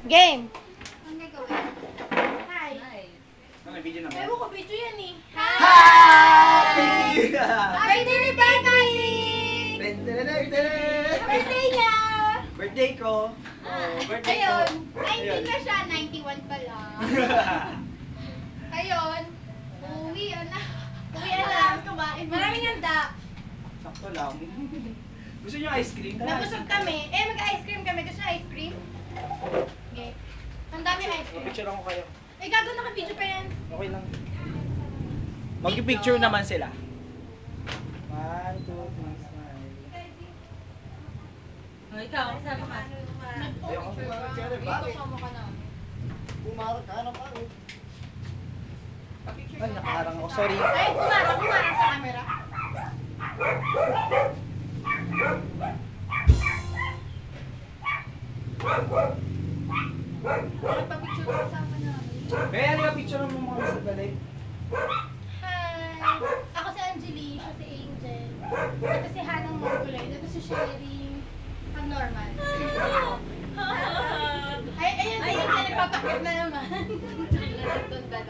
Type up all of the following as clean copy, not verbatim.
Game! Ang gagawin? Hi. May video naman. Ewan ko, video yan eh. Hi! Birthday ni Baby! Birthday niya! Birthday ko. Birthday ko. Ayun. 19 na siya, 91 pa lang. Ayun. Uwi na. Uwi na. Kumain. Maraming handa. Sakto lang. Gusto niyo ice cream? Nabusog kami. Mag-ice cream kami. Gusto niyo ice cream? Okay. Ang dami ice cream. Picture ako kayo. Gagawin naka-video pa yan. Okay lang. Mag-picture naman sila. 1, 2, 3, smile. Ikaw, kasama ka. Ayoko sa Kasama ka na. Pumarang ka na paro. Ay, nakaharang ako. Sorry. Ay, kumarang sa camera. Nagpa-picture ko kasama namin. May ano yung picture mo mga sandali? Hi! Ako si Angeli, siya si Angel. Ito si Hanang Mongolay, ito si Sherry. Ang normal. Ay, ayun si Angel, nagpapakit na naman.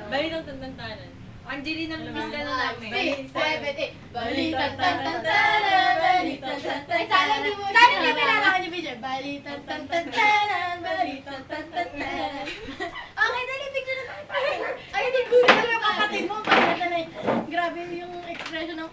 Balitang tantantanan. Angelina Lumis ka na namin. 6, 7, 8. Balitan tan tan tanan, balitan tan tan. Sana di pinalakan niyo video. Balitan tan tan tanan, balitan tan tan tanan. Okay, dali picture na tayo. Ay, hindi ko yung kapatid mo. Grabe yung expression ng